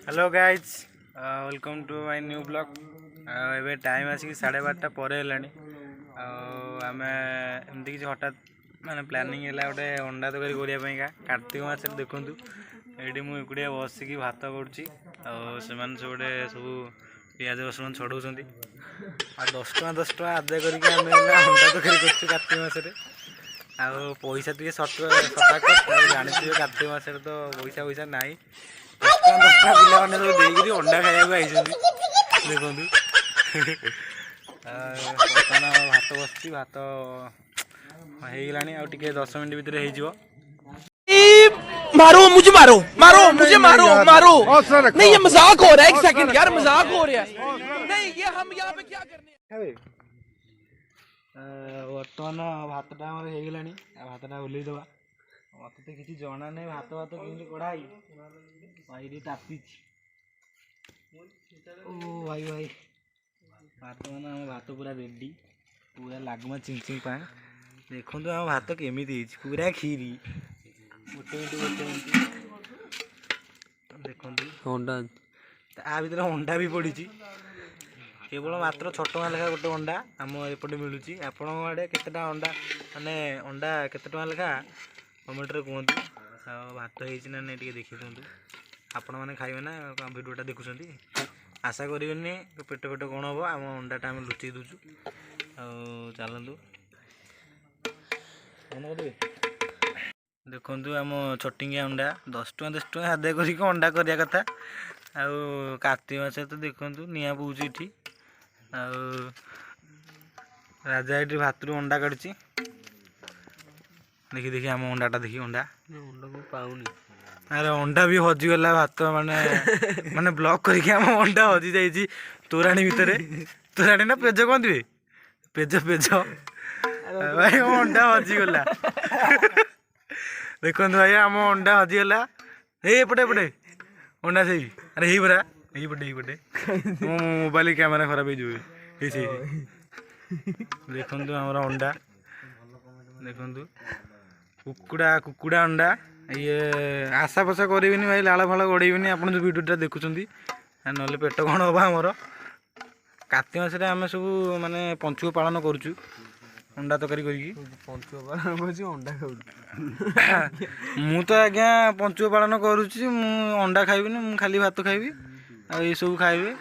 Hello guys welcome to my new blog. एबे time आसिक 12:30 पर हेलानी। आम एमती किसी हठात माने प्लानिंग है गोटे अंडा तरकारी करने कार्तिक मास देखूँ ये मुझे एकुटिया बसिकी भात करुँची से सब पियाज रसुण छड़ाऊँ आ 10 टଙ୍କା आदाय करके अंडा तरकारी कर कार्तिक मासरे आ पैसा टे सटाकट जानी कार्तिक मास तो पैसा पैसा ना 10 टଙ୍କା पिला मैंने सब देकर अंडा खाया देखु बर्तमान भात बस भात हो गला 10 मिनट भितर मारो मुझे मारो मारो मुझे मारो मारो नहीं, ये मजाक हो रहा है। एक सेकंड यार, मजाक हो रहा है। नहीं, ये हम यहाँ पे क्या करने हैं। बर्तमान भातटा हो गला भातटा ओल्लईदबा मत तो किसी जना नहीं भात भात कमी कड़ाई भाई तापी ओ भाई भाई बर्तमान आम भात पूरा रेडी पूरा लगमा चिंचिंग पा देखो आम भात केमी पूरा खीरी गोटे मिनट देखो अंडा आ भर अंडा भी पड़ी केवल मात्र 6 टଙ୍କା लेखा गोटे अंडा आम एपटे मिलूँ। आपण आड़े केते अंडा माने अंडा केते टଙ୍କା लेखा कमेंट रे कहतु। भात होना नहीं देखी दिखाँ आपण मैंने खाइबे ना भिडियोटा देखुं आशा करेंगे पेट पेट कौन हम आम अंडाटा आम लुचई दूचु चलतु देखु आम छटिंगिया अंडा 10 टଙ୍କା आदाय करके अंडा करवा कथा कार्तिक मास तो देखु निआ बोची इटी राजा ये भात रू अंडा काटुची देखी देखी आम अंडाटा देखी अंडा को पाऊनी अरे अंडा भी हजिगला भात माने माने ब्लॉक करके आम अंडा हजि जाइए तोराणी भितर तोराणी ना पेज कहते पेज पेज भाई अंडा हजिगला देखो भाई आम अंडा हजिगला एपटे एपटे अंडा से अरे यही परा यही पटे मो मोबाइल कैमेरा खराब हो देखु आम अंडा देखु कुकुड़ा कुकुड़ा अंडा ये आशा फसा करी भाई लाल फाल गड़ेबी आप जो भिडियोटा देखुं ना पेट कौन हम आमर कार्तिक मास आम सब माने पंचुक पालन करुचु अंडा तरकारी अंडा मु तो आज्ञा पंचुक पालन करुच्ची अंडा खाइबी मु खाली भात खाइबी ये सब खाइबे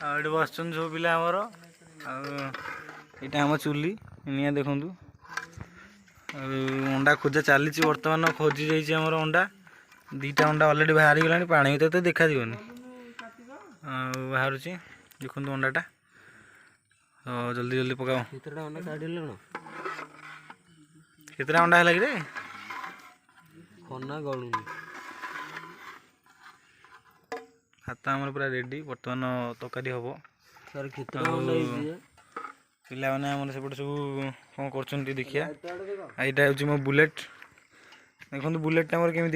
आठ बस सब पिला आमर आम चुली निआ देखु अंडा खोजा चली बर्तमान खोजी जामर अंडा 2टा अंडा अलरेडी बाहर गला पानी भर तो देखा जीवन बाहर देखो अंडाटा जल्दी जल्दी पकाओ केतटा अंडा है कि भात आमर पूरा रेडी बर्तमान तरकारी हम पिला मैंने आम सेपटे सब कौन कर देखिया यहाँ हूँ मो बुलेट देखो बुलेटा मोर केमी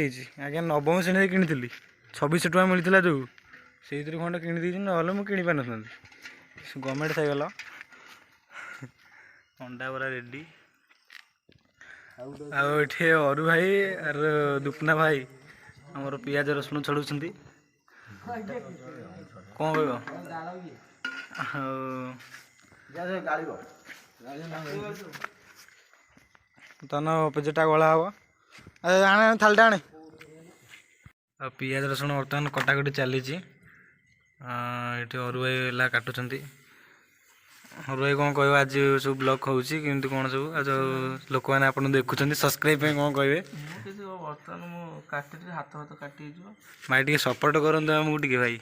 आज्ञा 9वीं श्रेणी किनी 2600 टଙ୍କା मिलता जो से खंडे किनी ना मुझे पार गवर्नमेंट साइकेल अंडा पूरा रेडी आठे अरु भाई आर दुपना भाई आमर पियाज रसुण छड़ाऊँ कौन तन पेजटा गला हम आने थालटा आने पियाज रसुण बर्तमान कटाकटी चली ये अरु भाई काटुंट अरु भाई कौन कह आज सब ब्लॉग होची किंतु कौन सब आज लोक मैंने आप देखुं सब्सक्राइब कौन कहे भाई टे सपोर्ट करूँ आमको टे भाई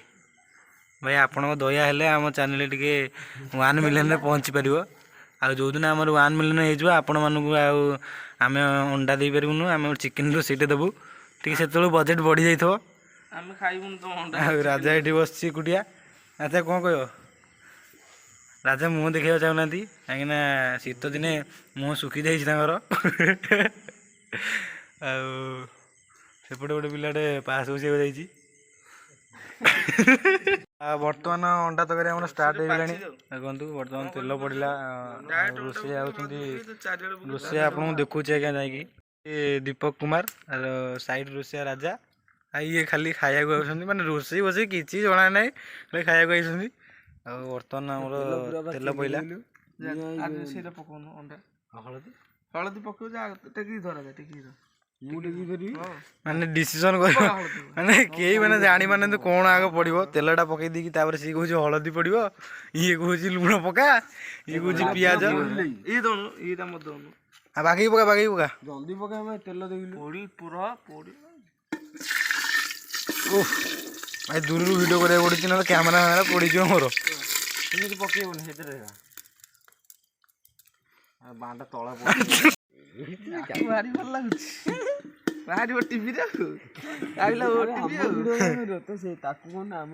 भाई आपण दया हेले आम चैनल टे 1 मिलियन पहुँची पार आ जो दिन आम 1 मिलियन हो आपण मानक आम अंडा दे पारूँ आम चिकेन रोसईटे देवु टी से बजेट बढ़ी जाइए राजा ये बस एकुटिया राजा कौन कह राजा मुँह देखा चाहूना कहीं शीत दिने मुँह सुखी जाइए सेपटे गोटे पिलाटे पास बसो जा बर्तमान अंडा तरकारी आम स्टार्ट हो गलानी देखु बर्तमान तेल पड़ा रोषे रोषे आपको देखुचे आज्ञा जा दीपक कुमार साइड रोषिया राजा ये खाली खाइବାକୁ ଆଉଛନ୍ତି ମାନେ ରୋଷେଇ ବସେଇ କିଛି ଜଣା ନାହିଁ ଖାଲି ଖାଇବାକୁ ଆଇଛନ୍ତି। ଆଉ ବର୍ତ୍ତମାନ ଆମର ତେଲ ପଇଲା ସେଇଟା ପକଉନୁ ଅଣ୍ଡା ହଳଦୀ ପକେଇବୁ ଟେକିକି ଧରା ଟେକିକି ଧର ମାନେ ଡିସିସନ କରିବ ମାନେ କେହି ମାନେ ଜାଣି ମାନେ ତ କଣ ଆଗ ପଡିବ ତେଲଟା ପକେଇ ଦେଇକି ତାପରେ ସିଏ କହୁଛି ହଳଦୀ ପଡିବ ଇଏ କହୁଛି ଲୁଣ ପକା ଇଏ କହୁଛି ପିଆଜ ଇଏ ଦଉନୁ ଇଏଟା ମତେ ଦଉନୁ ଆଉ ବାଗେଇ ପକା ଜଲ୍ଦି ପକା ଆମେ ତେଲ ଦେଇଲୁ ପୁରା ପୋଡ଼ି ଭାଇ ଦୂରରୁ ଭିଡ଼ିଓ କରିବାକୁ ପଡୁଛି ନହେଲେ କ୍ୟାମେରା ପଡ଼ିଯିବ ମୋର। ସେମିତି ପକେଇବନି ସେଥିରେ ବାଁଟା ତଳେ ଭାରି ଭଲ ଲାଗୁଛି ବାହାରିବ ଟିଭିରେ ତାକୁ କଣ ଆମ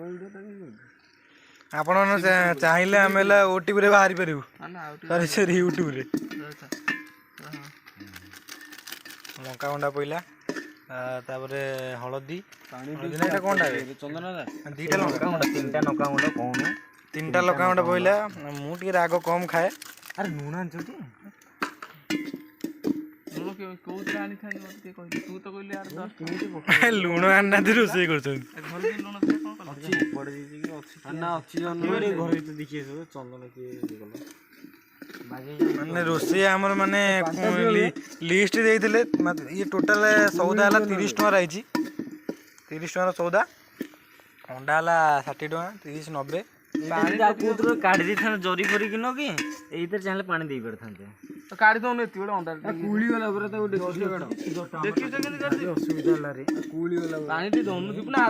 ଆପଣ ଚାହିଁଲେ ଆମେ ହେଲା ଓଟିଭିରେ ବାହାରି ପାରିବୁ ସରି ୟୁଟ୍ୟୁବରେ। ଲଙ୍କା ଗୁଣ୍ଡା ପଇଲା ତାପରେ ହଳଦୀ ଏଇଟା କଣଟା ଚନ୍ଦନ ଦିଟା ଲଙ୍କା ଗୁଣ୍ଡା ତିନିଟା ଲଙ୍କା ଗୁଣ୍ଡ କହୁନୁ ତିନିଟା ଲଙ୍କା ଗୁଣ୍ଡା ପଇଲା। ମୁଁ ଟିକେ ରାଗ କମ୍ ଖାଏ। ଆରେ ଲୁଣ ଆଣିଛନ୍ତି କୋଉଥିରେ ଆଣିଥାନ୍ତି ମତେ ଟିକେ କହିଲି ତୁ ତ କହିଲି ଲୁଣ ଆଣିନାହାନ୍ତି ରୋଷେଇ କରୁଛନ୍ତି। ମାନେ ରୋଷେଇ ଆମର ମାନେ ଲିଷ୍ଟ ଦେଇଥିଲେ ଇଏ ଟୋଟାଲ ସଉଦା ହେଲା 30 ଟଙ୍କାର ଆଇଛି 30 ଟଙ୍କାର ସଉଦା ଅଣ୍ଡା ହେଲା 60 ଟଙ୍କା 30 90 କୋଉଥିରେ କାଢି ଦେଇଥାନ୍ତେ ଜରି ଫରି କିନ କି ଏଇଥିରେ ଚାହିଁଲେ ପାଣି ଦେଇ ପାରିଥାନ୍ତେ କାଢି ଦଉନ ଏତିକି ଗୋଟେ ଅଣ୍ଡା କୁଳି ଗଲା ପରେ ତାକୁ ଅସୁବିଧା ହେଲା ରେ କୁଳି ଗଲା ପାଣି ଟିକେ ଦଉନୁ ଯିବୁ ନା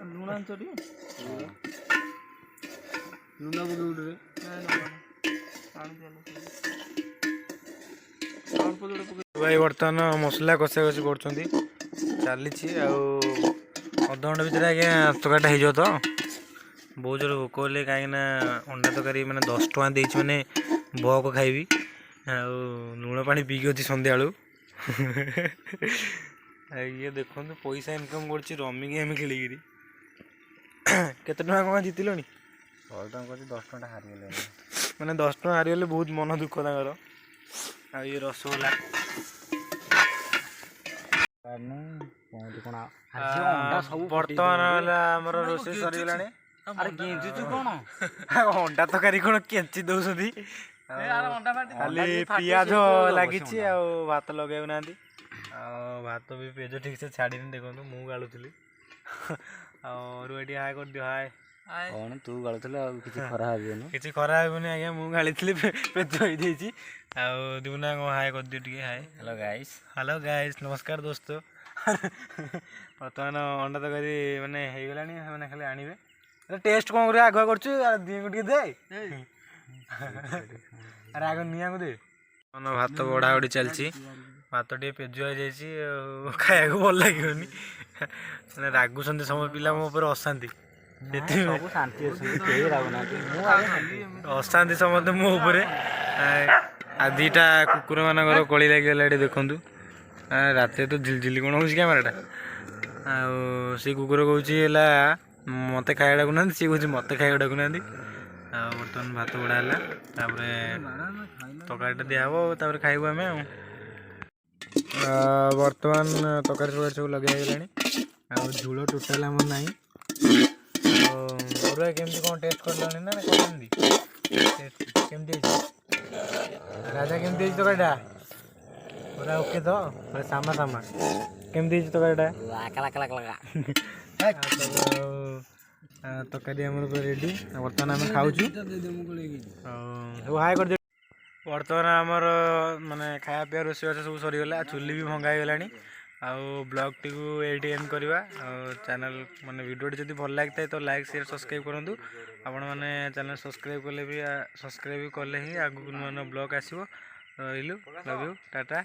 ଲୁଣ ଆଣିଚଟି ଲୁଣ ପକେଇ ଭାଇ ବର୍ତ୍ତମାନ ମସଲା କଷା କଷି କରୁଛନ୍ତି ଚାଲିଛି ଆଉ ଅଧଘଣ୍ଟା ଭିତରେ ଆଜ୍ଞା ତରକାରୀଟା ହେଇଯିବ ତ। ବହୁତ ଜୋର ଭୋକ ହେଲେ କାହିଁକିନା ଅଣ୍ଡା ତରକାରୀ ମାନେ 10 ଟଙ୍କା ଦେଇଛି ମାନେ ବହକ ଖାଇବି ଆଉ ଲୁଣ ପାଣି ପିଇକି ଅଛି ସନ୍ଧ୍ୟାବେଳୁ। ଇଏ ଦେଖନ୍ତୁ ପଇସା ଇନକମ୍ କରୁଛି ରମି ଗେମ୍ ଖେଳିକିରି। କେତେ ଟଙ୍କା କଣ ଜିତିଲଣି? 100 ଟଙ୍କା କରିଛି 10 ଟଙ୍କା ହାରିଗଲେ ମାନେ 10 ଟଙ୍କା ହାରିଗଲେ ବହୁତ ମନ ଦୁଃଖ ତାଙ୍କର। ଆଉ ଇଏ ରସଗୋଲା ବର୍ତ୍ତମାନ ହେଲା ଆମର ରୋଷେଇ ସରିଗଲାଣି। ଅଣ୍ଡା ତରକାରୀ କଣ କେଞ୍ଚି ଦଉଛନ୍ତି ଖାଲି ପିଆଜ ଲାଗିଛି ଆଉ ଭାତ ଲଗେଇବୁ ନାହାନ୍ତି ଆଉ ଭାତ ବି ପିଆଜ ଠିକ ସେ ଛାଡ଼ିନି ଦେଖନ୍ତୁ ମୁଁ ଗାଳୁଥିଲି ଆଉ ଅରୁଆ ଟିକେ ହାଏ କରିଦିଅ ହାଏ କଣ ତୁ ଗାଳୁଥିଲୁ ଆଉ କିଛି ଖରାପ ହେବନି କିଛି ଖରାପ ହେବନି ଆଜ୍ଞା ମୁଁ ଗାଳିଥିଲି ପେଜ ହେଇଯାଇଛି ଆଉ ଦିବୁନା କଣ ହାଏ କରିଦିଅ ଟିକେ ହାଏ। ହ୍ୟାଲୋ ଗାଇସ୍ ନମସ୍କାର ଦୋସ୍ତ। ବର୍ତ୍ତମାନ ଅଣ୍ଡା ତରକାରୀ ମାନେ ହେଇଗଲାଣି ସେମାନେ ଖାଲି ଆଣିବେ ଟେଷ୍ଟ କଣ କରିବା ଆଗୁଆ କରୁଛୁ ଦିଙ୍କୁ ଟିକେ ଦେ ଆରେ ଆଗ ନିଆଙ୍କୁ ଦେ। ଭାତ ବଢ଼ା ବଢ଼ି ଚାଲିଛି ଭାତ ଟିକେ ପେଜୁଆ ହେଇଯାଇଛି ଆଉ ଖାଇବାକୁ ଭଲ ଲାଗିବନି ମାନେ ରାଗୁଛନ୍ତି ସମସ୍ତ ପିଲା ମୋ ଉପରେ ଅଶାନ୍ତି ସେଥିପାଇଁ ଅଶାନ୍ତି ସମସ୍ତେ ମୋ ଉପରେ। ଆଉ ଦିଟା କୁକୁର ମାନଙ୍କର କଳି ଲାଗିଗଲା ଏଠି ଦେଖନ୍ତୁ ରାତିରେ ତ ଝିଲଝିଲି କ'ଣ ହେଉଛି କ୍ୟାମେରାଟା ଆଉ ସେ କୁକୁର କହୁଛି ହେଲା ମୋତେ ଖାଇବା ଡାକୁନାହାନ୍ତି ସିଏ କହୁଛି ମୋତେ ଖାଇବା ଡାକୁନାହାନ୍ତି। ଆଉ ବର୍ତ୍ତମାନ ଭାତ ବଢ଼ା ହେଲା ତାପରେ ତରକାରୀଟା ଦିଆହେବ ତାପରେ ଖାଇବୁ ଆମେ ଆଉ ବର୍ତ୍ତମାନ ତରକାରୀ ସବୁ ଲଗେଇ ହେଇଗଲାଣି ଆଉ ଝୋଳ ଟୋଟାଲ ଆମର ନାହିଁ। ଅରୁଆ କେମିତି କ'ଣ ଟେଷ୍ଟ କରିଲଣି ନା କେମିତି କେମିତି ହେଇଛି ରାଜା କେମିତି ହେଇଛି ତରକାରୀଟା ପୁରା ଓକେ ତ ପୁରା ସାମା କେମିତି ହେଇଛି ତରକାରୀଟା ତରକାରୀ ଆମର ପୁରା ରେଡ଼ି ବର୍ତ୍ତମାନ ଆମେ ଖାଉଛୁ ଆଉ ସବୁ ହାଏ କରିଦିଅ। ବର୍ତ୍ତମାନ ଆମର ମାନେ ଖାଇବା ପିଇବା ରୋଷେଇବାସ ସବୁ ସରିଗଲା ଚୁଲି ବି ଭଙ୍ଗା ହେଇଗଲାଣି ଆଉ ବ୍ଲଗ୍ଟିକୁ ଏଇଠି ଏଣ୍ଡ କରିବା ଆଉ ଚ୍ୟାନେଲ୍ ମାନେ ଭିଡ଼ିଓଟି ଯଦି ଭଲ ଲାଗିଥାଏ ତ ଲାଇକ୍ ସେୟାର ସବସ୍କ୍ରାଇବ୍ କରନ୍ତୁ। ଆପଣମାନେ ଚ୍ୟାନେଲ୍ ସବସ୍କ୍ରାଇବ୍ କଲେ ହିଁ ଆଗକୁ ନୂଆ ନୂଆ ବ୍ଲଗ୍ ଆସିବ। ରହିଲୁ ଲଭ୍ ୟୁ ଟାଟା।